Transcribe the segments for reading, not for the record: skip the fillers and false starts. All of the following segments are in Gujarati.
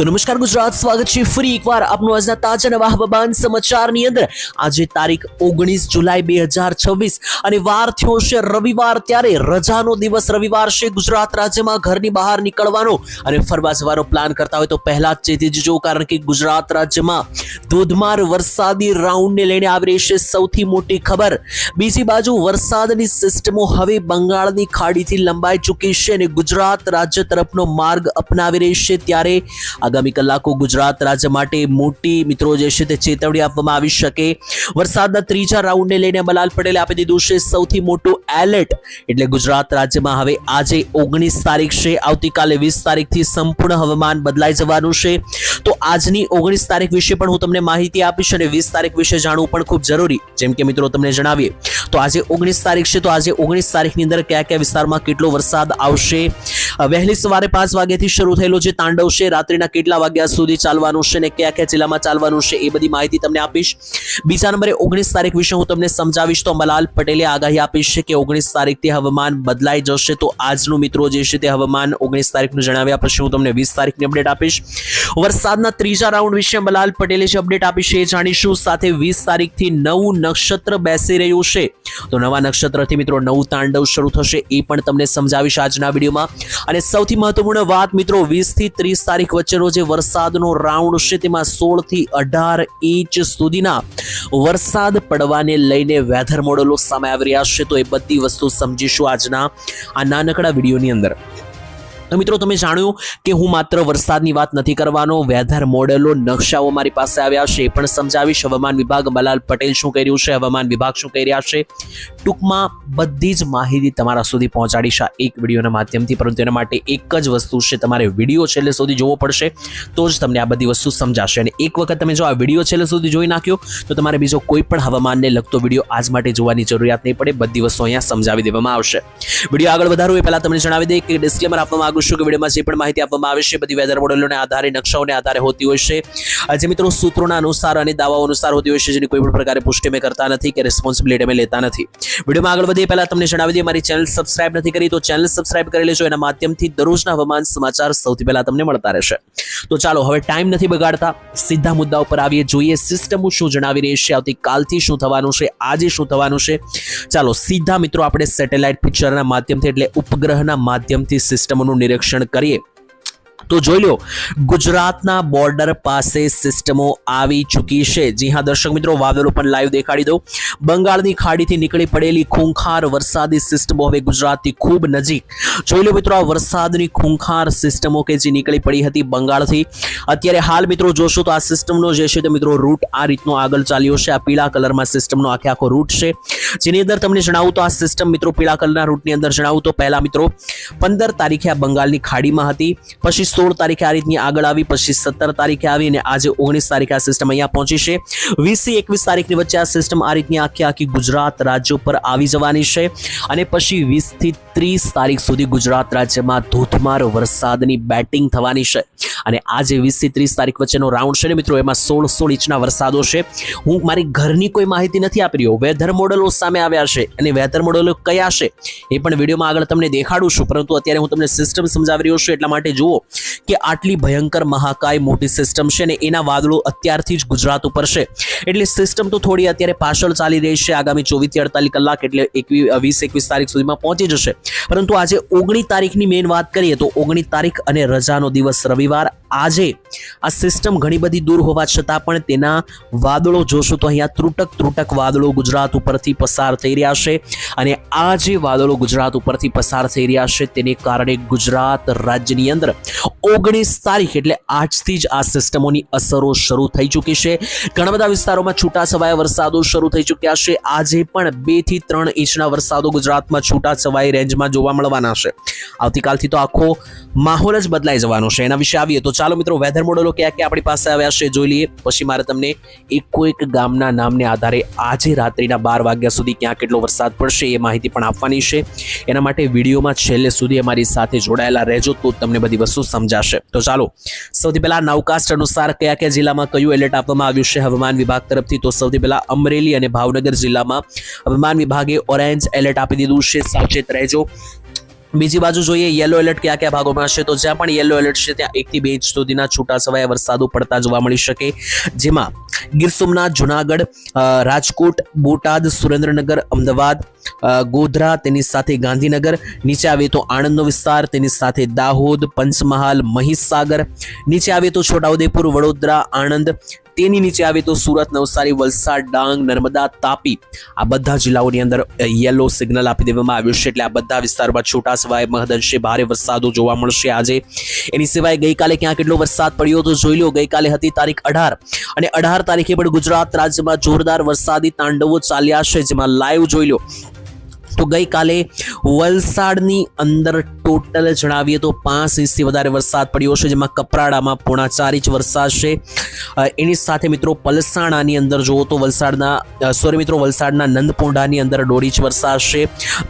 તો નમસ્કાર ગુજરાત, સ્વાગત છે ફરી એકવાર આપનું આજના તાજા નવા હવામાન સમાચારની અંદર। આજે તારીખ 19 જુલાઈ 2026 અને વાર થયો છે રવિવાર। ત્યારે રજાનો દિવસ રવિવાર છે। ગુજરાત રાજ્યમાં ઘરની બહાર નીકળવાનો અને ફરવા જવાનો પ્લાન કરતા હોય તો પહેલા જ ચેતી જજો, કારણ કે ગુજરાત રાજ્યમાં ધોધમાર વરસાદી રાઉન્ડને લઈને આવી રહી છે સૌથી મોટી ખબર। બીજી બાજુ વરસાદની સિસ્ટમો હવે બંગાળની ખાડીથી લંબાઈ ચૂકી છે અને ગુજરાત રાજ્ય તરફનો માર્ગ અપનાવી રહી છે। ત્યારે આગામી કલાકો ગુજરાત રાજ્ય માટે મોટી મિત્રો જે છે તે ચેતવણી આપવામાં આવી શકે। વરસાદના ત્રીજા રાઉન્ડને લઈને અંબાલાલ પટેલે આપી દીધું છે સૌથી મોટું એલર્ટ। એટલે ગુજરાત રાજ્યમાં હવે આજે 19 તારીખ છે, આવતીકાલે 20 તારીખથી સંપૂર્ણ હવામાન બદલાઈ જવાનું છે। તો આજની 19 તારીખ વિશે પણ હું તમને માહિતી આપીશ અને 20 તારીખ વિશે જાણવું પણ ખૂબ જરૂરી। જેમ કે મિત્રો તમને જણાવીએ તો આજે 19 તારીખ છે, તો આજે 19 તારીખની અંદર કયા કયા વિસ્તારમાં કેટલો વરસાદ આવશે। વહેલી સવારે 5 વાગ્યાથી શરૂ થયેલો જે તાંડવ છે રાત્રિના કેટલા વાગ્યા સુધી ચાલવાનું છે અને કયા કયા જિલ્લામાં ચાલવાનું છે એ બધી માહિતી તમને આપીશ। બીજા નંબરે 19 તારીખ વિશે હું તમને સમજાવીશ। તો અંબાલાલ પટેલે આગાહી આપી છે કે 19 તારીખથી હવામાન બદલાઈ જશે। તો આજનું મિત્રો જે છે તે હવામાન 19 તારીખનું જણાવ્યા પછી હું તમને 20 તારીખની અપડેટ આપીશ। વરસાદના ત્રીજા રાઉન્ડ વિશે અંબાલાલ પટેલે જે અપડેટ આપી છે એ જાણીશું। સાથે 20 તારીખથી નવું નક્ષત્ર બેસી રહ્યું છે, તો નવા નક્ષત્રથી મિત્રો નવું તાંડવ શરૂ થશે એ પણ તમને સમજાવીશ આજના વિડીયોમાં। અને સૌથી મહત્વપૂર્ણ વાત મિત્રો, 20 થી 30 તારીખ વચ્ચેનો જે વરસાદનો રાઉન્ડ છે તેમાં 16 થી 18 ઇંચ સુધીના વરસાદ પડવાને લઈને વેધર મોડેલો સામે આવી રહ્યા છે। તો એ બધી વસ્તુ સમજીશું આજના આ નાનકડા વિડીયોની અંદર। તો મિત્રો તમે જાણ્યું કે હું માત્ર વરસાદની વાત નથી કરવાનો, વેધર મોડેલો નકશાઓ મારી પાસે આવ્યા છે એ પણ સમજાવીશ। હવામાન વિભાગ અંબાલાલ પટેલ શું કહી રહ્યું છે, હવામાન વિભાગ શું કહી રહ્યા છે, ટૂંકમાં બધી જ માહિતી તમારા સુધી પહોંચાડીશ આ એક વિડીયોના માધ્યમથી। પરંતુ એના માટે એક જ વસ્તુ છે, તમારે વિડીયો છેલ્લે સુધી જોવો પડશે, તો જ તમને આ બધી વસ્તુ સમજાશે। અને એક વખત તમે જો આ વિડીયો છેલ્લે સુધી જોઈ નાખ્યો તો તમારે બીજો કોઈ પણ હવામાનને લગતો વિડીયો આજ માટે જોવાની જરૂરિયાત નહીં પડે, બધી વસ્તુ અહીંયા સમજાવી દેવામાં આવશે। વિડીયો આગળ વધારવું એ પહેલા તમને જણાવી દે કે ડિસ્ક્લેમર આપવામાં કે વિડીયોમાં જે પણ માહિતી આપવામાં આવે છે બધી વેધર મોડેલોને આધારે નકશાઓને આધારે હોતી હોય છે, જે મિત્રો સૂત્રોના અનુસાર અને દાવાઓ અનુસાર હોતી હોય છે, જેની કોઈ પણ પ્રકારે પુષ્ટિ અમે કરતા નથી કે રિસ્પોન્સિબિલિટી અમે લેતા નથી। વિડીયોમાં આગળ વધીએ પહેલા તમને જણાવી દઈએ, મારી ચેનલ સબસ્ક્રાઇબ નથી કરી તો ચેનલ સબસ્ક્રાઇબ કરી લેજો, એના માધ્યમથી દરરોજના હવામાન સમાચાર સૌથી પહેલા તમને મળતા રહેશે। તો ચાલો હવે ટાઈમ નથી બગાડતા, સીધા મુદ્દા ઉપર આવીએ, જોઈએ સિસ્ટમ શું જણાવી રહી છે, આવતીકાલથી શું થવાનું છે, આજે શું થવાનું છે। ચાલો સીધા મિત્રો આપણે સેટેલાઇટ પિક્ચરના માધ્યમથી એટલે ઉપગ્રહના માધ્યમથી સિસ્ટમોનું નિરીક્ષણ કરીએ। તો જોઈ લો, ગુજરાતના બોર્ડર પાસે સિસ્ટમો આવી ચૂકી છે। જી હા દર્શક મિત્રો, વાદળો પણ લાઈવ દેખાડી દઉં। બંગાળની ખાડીથી નીકળી પડેલી ખૂંખાર વરસાદી સિસ્ટમો હવે ગુજરાતથી ખૂબ નજીક। જોઈ લો મિત્રો, આ વરસાદની ખૂંખાર સિસ્ટમો કે જે નીકળી પડી હતી બંગાળથી, અત્યારે હાલ મિત્રો જોશો તો આ સિસ્ટમનો જે છે તે મિત્રો રૂટ આ રીતનો આગળ ચાલ્યો છે। આ પીળા કલરમાં સિસ્ટમનો આખો રૂટ છે, જેની અંદર તમને જણાવું તો આ સિસ્ટમ મિત્રો પીળા કલરના રૂટની અંદર જણાવું તો પહેલા મિત્રો 15 તારીખે આ બંગાળની ખાડીમાં હતી, પછી 16 તારીખે આ રીતની આગળ આવી, પછી 17 તારીખે આવી અને આજે 19 તારીખે આ સિસ્ટમ અહીંયા પહોંચી છે। 20 થી 21 તારીખની વચ્ચે આ સિસ્ટમ આ રીતની આખી ગુજરાત રાજ્ય પર આવી જવાની છે અને પછી 20 થી 30 તારીખ સુધી ગુજરાત રાજ્યમાં ધોધમાર વરસાદની બેટિંગ થવાની છે। અને આજે 20 થી 30 તારીખ વચ્ચેનો રાઉન્ડ છે ને મિત્રો, એમાં 16 ઇંચના વરસાદો છે। હું મારી ઘરની કોઈ માહિતી નથી આપી રહ્યો, વેધર મોડેલો સામે આવ્યા છે અને વેધર મોડેલો કયા છે એ પણ વિડીયોમાં આગળ તમને દેખાડું છું, પરંતુ અત્યારે હું તમને સિસ્ટમ સમજાવી રહ્યો છું એટલા માટે જુઓ કે આટલી ભયંકર મહાકાય મોટી સિસ્ટમ છે ને એના વાદળો અત્યારથી જ ગુજરાત ઉપર છે। એટલે સિસ્ટમ તો થોડી અત્યારે પાછળ ચાલી રહી છે, આગામી 24 થી 48 કલાક એટલે 20-21 તારીખ સુધીમાં પહોંચી જશે। પરંતુ આજે 19 તારીખની મેઇન વાત કરીએ તો 19 તારીખ અને રજાનો દિવસ રવિવાર, આજે આ સિસ્ટમ ઘણી બધી દૂર હોવા છતાં પણ તેના વાદળો જોશો તો અહીંયા ત્રુટક વાદળો ગુજરાત ઉપરથી પસાર થઈ રહ્યા છે। અને આ જે વાદળો ગુજરાત ઉપરથી પસાર થઈ રહ્યા છે તેને કારણે ગુજરાત રાજ્યની અંદર 19 તારીખ એટલે આજથી જ આ સિસ્ટમોની અસરો શરૂ થઈ ચૂકી છે। ઘણા બધા વિસ્તારોમાં છૂટાછવાયા વરસાદો શરૂ થઈ ચૂક્યા છે। આજે પણ 2 થી 3 ઇંચના વરસાદો ગુજરાતમાં છૂટાછવાયા રેન્જમાં જોવા મળવાના છે। આવતીકાલથી તો આખો માહોલ જ બદલાઈ જવાનો છે। એના વિશે આવીએ તો ચાલો મિત્રો, વેધર મોડેલો કયા કયા આપણી પાસે આવ્યા છે જોઈ લઈએ, પછી મારે તમને એક ગામના નામને આધારે આજે રાત્રિના 12 વાગ્યા સુધી ક્યાં કેટલો વરસાદ પડશે એ માહિતી પણ આપવાની છે। એના માટે વિડીયોમાં છેલ્લે સુધી અમારી સાથે જોડાયેલા રહેજો, તો તમને બધી વસ્તુ સમજાશે। તો ચાલો સૌથી પહેલા નાઉકાસ્ટ અનુસાર કયા કયા જિલ્લામાં કયું એલર્ટ આપવામાં આવ્યું છે હવામાન વિભાગ તરફથી, તો સૌથી પહેલા અમરેલી અને ભાવનગર જિલ્લામાં હવામાન વિભાગે ઓરેન્જ એલર્ટ આપી દીધું છે, સાવચેત રહેજો। બીજી બાજુ જોઈએ યલો એલર્ટ કયા કયા ભાગોમાં હશે, તો જ્યાં પણ યલો એલર્ટ છે ત્યાં 1 થી 2 ઇંચ સુધીના છૂટાછવાયા વરસાદો પડતા જોવા મળી શકે, જેમાં ગીર સોમનાથ, જુનાગઢ, રાજકોટ, બોટાદ, સુરેન્દ્રનગર, અમદાવાદ, ગોધરા, તેની સાથે ગાંધીનગર, નીચે આવે તો આણંદનો વિસ્તાર, તેની સાથે દાહોદ, પંચમહાલ, મહીસાગર, નીચે આવે તો છોટાઉદેપુર, વડોદરા, આણંદ, તેની નીચે આવે તો સુરત, નવસારી, વલસાડ, ડાંગ, નર્મદા, તાપી, આ બધા જિલ્લાઓની અંદર યલો સિગ્નલ આપી દેવામાં આવ્યું છે. એટલે આ બધા વિસ્તારોમાં છૂટાછવાયા મહદઅંશે ભારે વરસાદો જોવા મળશે આજે. એની સિવાય ગઈકાલે ક્યાં કેટલો વરસાદ પડ્યો તો જોઈ લો. ગઈકાલે હતી તારીખ 18 અને 18 તારીખે પણ ગુજરાત રાજ્યમાં જોરદાર વરસાદી તાંડવો ચાલ્યા છે, જેમાં લાઈવ જોઈ લો તો ગઈકાલે વલસાડની અંદર ટોટલ જણાવીએ તો 5 ઇંચથી વધારે વરસાદ પડ્યો છે, જેમાં કપરાડામાં 4.5 ઇંચ વરસાદ છે. એની સાથે મિત્રો પલસાણાની અંદર જુઓ તો વલસાડના નંદપોંઢાની અંદર 1.5 ઇંચ વરસાદ છે,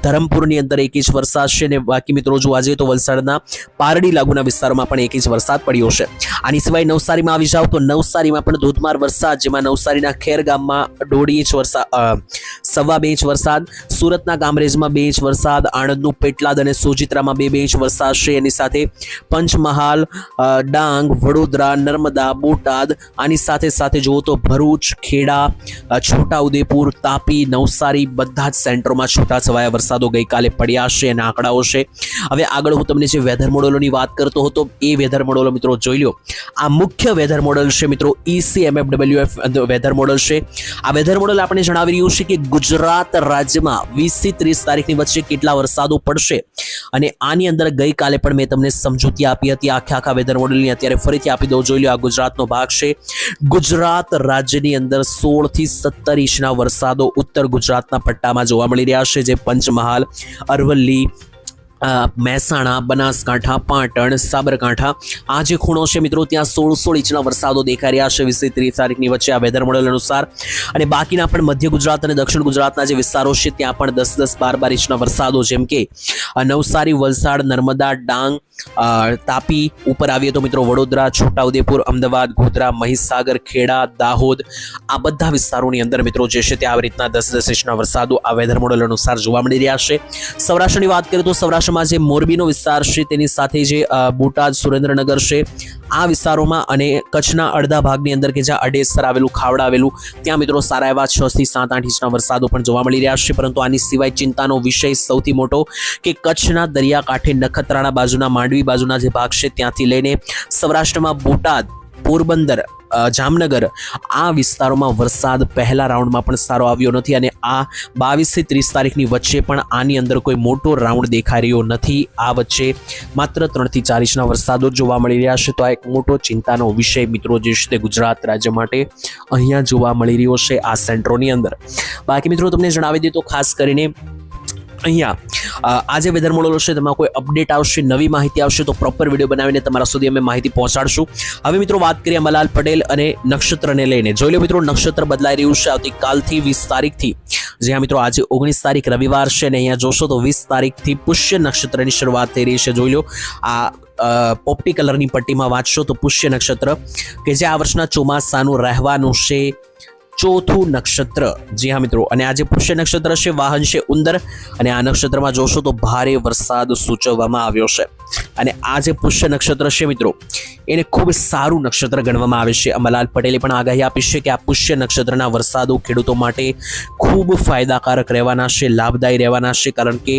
ધરમપુરની અંદર 1 ઇંચ વરસાદ છે, અને બાકી મિત્રો જોવા જઈએ તો વલસાડના પારડી લાગુના વિસ્તારોમાં પણ 1 ઇંચ વરસાદ પડ્યો છે. આની સિવાય નવસારીમાં આવી જાવ તો નવસારીમાં પણ ધોધમાર વરસાદ, જેમાં નવસારીના ખેર ગામમાં 1.5 ઇંચ વરસાદ, 2.5 ઇંચ વરસાદ, સુરતના કામરેજમાં 2 ઇંચ વરસાદ, આણંદનું પેટલાદ અને સોજિત્રામાં 2 ઇંચ વરસાદ છે. એની સાથે પંચમહાલ, ડાંગ, વડોદરા, નર્મદા, બોટાદ, આની સાથે જુઓ તો ભરૂચ, ખેડા, છોટાઉદેપુર, તાપી, નવસારી, બધા જ સેન્ટરોમાં છૂટાછવાયા વરસાદો ગઈકાલે પડ્યા છે અને આંકડાઓ છે. હવે આગળ હું તમને જે વેધર મોડેલોની વાત કરતો હતો એ વેધર મોડેલો મિત્રો જોઈ લો. આ મુખ્ય વેધર મોડેલ છે મિત્રો, ECMFWF વેધર મોડેલ છે. આ વેધર મોડેલ આપણે જણાવી રહ્યું છે કે ગુજરાત રાજ્યમાં 20 થી 30 તારીખની વચ્ચે કેટલા વરસાદો પડશે, અને આની અંદર ગઈકાલે પણ મેં તમને સમજૂતી આપી હતી આખા વેધર મોડેલની. અત્યારે ફરીથી આપી દઉં, જોઈ લો. આ ગુજરાતનો ભાગ છે. ગુજરાત રાજ્યની અંદર 16 થી 17 ઇંચના વરસાદો ઉત્તર ગુજરાતના પટ્ટામાં જોવા મળી રહ્યા છે, જે પંચમહાલ, અરવલ્લી, મહેસાણા, બનાસકાંઠા, પાટણ, સાબરકાંઠા, આ જે ખૂણો છે મિત્રો ત્યાં 16 ઇંચના વરસાદો દેખાઈ રહ્યા છે 20 થી 30 તારીખની વચ્ચે આ વેધર મોડેલ અનુસાર. અને બાકીના પણ મધ્ય ગુજરાત અને દક્ષિણ ગુજરાતના જે વિસ્તારો છે ત્યાં પણ 10, 12 ઇંચના વરસાદો, જેમ કે નવસારી, વલસાડ, નર્મદા, ડાંગ, તાપી, ઉપર આવીએ તો મિત્રો વડોદરા, છોટાઉદેપુર, અમદાવાદ, ગોધરા, મહીસાગર, ખેડા, દાહોદ, આ બધા વિસ્તારોની અંદર મિત્રો જે છે ત્યાં આવી રીતના 10 ઇંચના વરસાદો આ વેધર મોડેલ અનુસાર જોવા મળી રહ્યા છે. સૌરાષ્ટ્રની વાત કરીએ તો સૌરાષ્ટ્રમાં જે મોરબીનો વિસ્તાર છે તેની સાથે જે બોટાદ, સુરેન્દ્રનગર છે આ વિસ્તારોમાં, અને કચ્છના અડધા ભાગની અંદર કે જ્યાં અડેસર આવેલું, ખાવડા આવેલું, ત્યાં મિત્રો સારા એવા 6 થી 7-8 ઇંચના વરસાદો પણ જોવા મળી રહ્યા છે. પરંતુ આની સિવાય ચિંતાનો વિષય સૌથી મોટો કે કચ્છના દરિયાકાંઠે નખત્રાણા બાજુના, માંડવી બાજુના જે ભાગ છે ત્યાંથી લઈને સૌરાષ્ટ્રમાં બોટાદ, પોરબંદર, જામનગર, આ વિસ્તારોમાં વરસાદ પહેલા રાઉન્ડમાં પણ સારો આવ્યો નથી, અને આ 22 થી 30 તારીખની વચ્ચે પણ આની અંદર કોઈ મોટો રાઉન્ડ દેખાઈ રહ્યો નથી. આ વચ્ચે માત્ર 3 થી 4 ઇંચના વરસાદો જોવા મળી રહ્યા છે. તો આ એક મોટો ચિંતાનો વિષય મિત્રો જે છે તે ગુજરાત રાજ્ય માટે અહીંયા જોવા મળી રહ્યો છે આ સેન્ટરોની અંદર. બાકી મિત્રો તમને જણાવી દઈએ તો ખાસ કરીને અહીંયા આ જે વેધર મોડેલો છે તેમાં કોઈ અપડેટ આવશે, નવી માહિતી આવશે તો પ્રોપર વિડીયો બનાવીને તમારા સુધી અમે માહિતી પહોંચાડશું. હવે મિત્રો વાત કરીએ અંબાલાલ પટેલ અને નક્ષત્રને લઈને. જોઈ લો મિત્રો, નક્ષત્ર બદલાઈ રહ્યું છે આવતીકાલથી 20 તારીખથી. જ્યાં મિત્રો આજે 19 તારીખ રવિવાર છે, અને અહીંયા જોશો તો 20 તારીખથી પુષ્ય નક્ષત્રની શરૂઆત થઈ રહી છે. જોઈ લો, આ પોપટી કલરની પટ્ટીમાં વાંચશો તો પુષ્ય નક્ષત્ર કે જે આ વર્ષના ચોમાસાનું રહેવાનું છે ચોથું નક્ષત્ર. જી હા મિત્રો, અને આ જે પુષ્ય નક્ષત્ર છે વાહન છે ઉંદર, અને આ નક્ષત્રમાં જોશો તો ભારે વરસાદ સૂચવવામાં આવ્યો છે. અને આ જે પુષ્ય નક્ષત્ર છે મિત્રો એને ખૂબ સારું નક્ષત્ર ગણવામાં આવે છે. અંબાલાલ પટેલે પણ આગાહી આપી છે કે આ પુષ્ય નક્ષત્રના વરસાદો ખેડૂતો માટે ખૂબ ફાયદાકારક રહેવાના છે, લાભદાયી રહેવાના છે, કારણ કે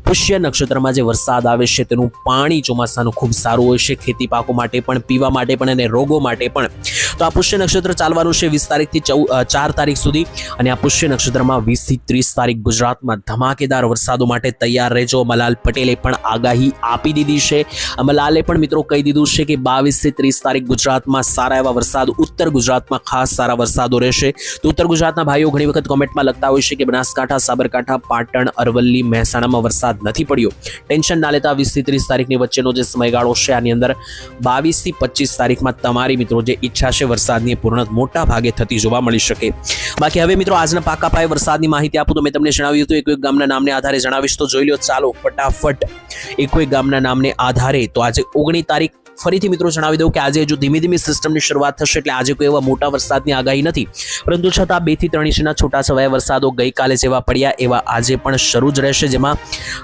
પુષ્ય નક્ષત્રમાં જે વરસાદ આવે છે તેનું પાણી ચોમાસાનું ખૂબ સારું હોય છે, ખેતી પાકો માટે પણ, પીવા માટે પણ અને રોગો માટે પણ. તો આ પુષ્ય નક્ષત્ર ચાલવાનું છે 20 તારીખથી 4 તારીખ સુધી, અને આ પુષ્ય નક્ષત્રમાં 20 થી 30 તારીખ ગુજરાતમાં ધમાકેદાર વરસાદો માટે તૈયાર રહેજો. અંબાલાલ પટેલે પણ આગાહી આપી દીધી છે. અંબાલાલે પણ મિત્રો કહી દીધું છે કે 22 થી 30 તારીખ ગુજરાતમાં સારા એવા વરસાદ, ઉત્તર ગુજરાતમાં ખાસ સારા વરસાદો રહેશે. તો ઉત્તર ગુજરાતના ભાઈઓ ઘણી વખત કોમેન્ટમાં લખતા હોય છે કે બનાસકાંઠા, સાબરકાંઠા, પાટણ, અરવલ્લી, મહેસાણામાં વરસાદ નથી પડ્યો. ટેન્શન ના લેતા 20 થી 30 તારીખની વચ્ચેનો જે સમયગાળો છે આની અંદર 22 થી 25 તારીખમાં તમારી મિત્રો જે ઈચ્છા છે વરસાદની પૂર્ણ મોટા ભાગે થતી જોવા મળી શકે. બાકી હવે મિત્રો આજના પાકા પાયે વરસાદની માહિતી આપું તો મેં તમને જણાવ્યું હતું એક ગામના નામને આધારે જણાવીશ. તો જોઈ લો, ચાલો ફટાફટ એક ગામના નામને આધારે. તો આજે 19 તારીખ ફરીથી મિત્રો જણાવી દઉં કે આજે જો ધીમે ધીમે સિસ્ટમની શરૂઆત થશે એટલે આજે કોઈ એવા મોટા વરસાદની આગાહી નથી, પરંતુ છતાં 2 થી 3 ઇંચના છૂટાછવાયા વરસાદો ગઈકાલે જેવા પડ્યા એવા આજે પણ શરૂ જ રહેશે, જેમાં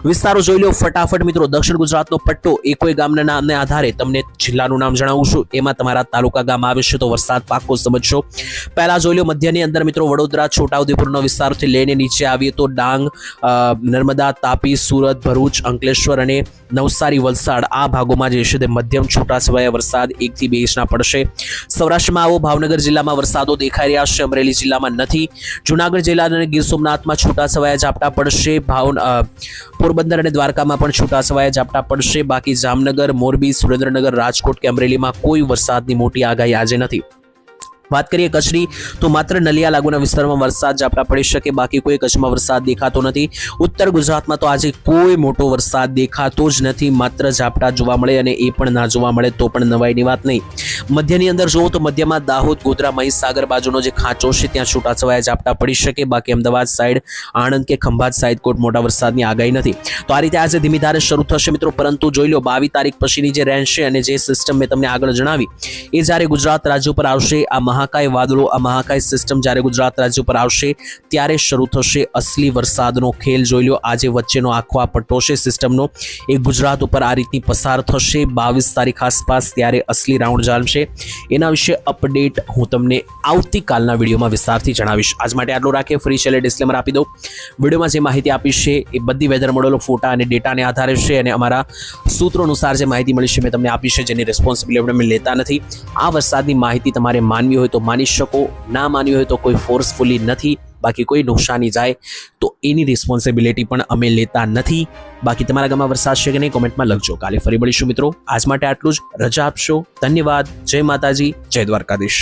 વિસ્તારો જોઈ લો ફટાફટ મિત્રો. દક્ષિણ ગુજરાતનો પટ્ટો એ કોઈ ગામના નામને આધારે તમને જિલ્લાનું નામ જણાવું છું, એમાં તમારા તાલુકા ગામ આવે છે તો વરસાદ પાક્કો સમજશો. પહેલા જોઈ લો મધ્યની અંદર મિત્રો વડોદરા છોટાઉદેપુરનો વિસ્તારથી લઈને નીચે આવીએ તો ડાંગ, નર્મદા, તાપી, સુરત, ભરૂચ, અંકલેશ્વર અને નવસારી, વલસાડ આ ભાગોમાં જે છે તે મધ્યમ છૂટાછવાયા વરસાદ 1 થી 2 ઇંચના પડશે. સૌરાષ્ટ્રમાં આવો ભાવનગર જિલ્લામાં વરસાદો દેખાઈ રહ્યા છે, અમરેલી જિલ્લામાં નથી. જુનાગઢ જિલ્લા અને ગીર સોમનાથમાં છૂટાછવાયા ઝાપટા પડશે. પોરબંદર અને દ્વારકામાં પણ છૂટાછવાયા ઝાપટા પડશે. બાકી જામનગર, મોરબી, સુરેન્દ્રનગર, રાજકોટ કે અમરેલીમાં કોઈ વરસાદની મોટી આગાહી આજે નથી. વાત કરીએ કચ્છની તો માત્ર નલિયા લાગુના વિસ્તારમાં વરસાદ ઝાપટા પડી શકે, બાકી કોઈ કચ્છમાં વરસાદ દેખાતો નથી. ઉત્તર ગુજરાતમાં તો આજે કોઈ મોટો વરસાદ દેખાતો જ નથી, માત્ર ઝાપટા જોવા મળે અને એ પણ ના જોવા મળે તો પણ નવાઈની વાત નહીં. મધ્યની અંદર જોવો તો મધ્યમાં દાહોદ, ગોધરા, મહીસાગર બાજુનો જે ખાંચો છે ત્યાં છૂટાછવાયા ઝાપટા પડી શકે. બાકી અમદાવાદ સાઈડ, આણંદ કે ખંભાત સાઈડ કોઈ મોટા વરસાદની આગાહી નથી. તો આ રીતે આજે ધીમી ધારે શરૂ થશે મિત્રો, પરંતુ જોઈ લો 22 તારીખ પછીની જે રેન્જ છે અને જે સિસ્ટમ મેં તમને આગળ જણાવી એ જ્યારે ગુજરાત રાજ્ય ઉપર આવશે, આ મહાકાય વાદળો, આ મહાકાય સિસ્ટમ જ્યારે ગુજરાત રાજ્ય ઉપર આવશે ત્યારે શરૂ થશે અસલી વરસાદનો ખેલ. જોઈ લો આજે વચ્ચેનો આખો આ પટ્ટો છે સિસ્ટમનો એ ગુજરાત ઉપર આ રીતની પસાર થશે 22 તારીખ આસપાસ, ત્યારે અસલી રાઉન્ડ જામશે. એના વિશે અપડેટ હું તમને આવતીકાલના વિડીયોમાં વિસ્તારથી જણાવીશ. આજ માટે આટલું રાખીએ. ફરી છેલ્લે ડિસ્ક્લેમર આપી દઉં, વિડીયોમાં જે માહિતી આપી છે એ બધી વેધર મોડેલો, ફોટા અને ડેટાને આધારે છે અને અમારા સૂત્રો અનુસાર જે માહિતી મળી છે મેં તમને આપી છે, જેની રિસ્પોન્સિબિલિટી અમે લેતા નથી. આ વરસાદની માહિતી તમારે માનવી હોય તો માની શકો, ના માનવી હોય તો કોઈ ફોર્સફુલી નથી. બાકી કોઈ નુકસાની જાય તો એની રિસ્પોન્સિબિલિટી પણ અમે લેતા નથી. બાકી તમારા ગામમાં વરસાદ છે કે નહીં કોમેન્ટમાં લખજો. કાલે ફરી મળીશું મિત્રો. આજ માટે આટલું જ. રજા આપશો. ધન્યવાદ. જય માતાજી, જય દ્વારકાધીશ.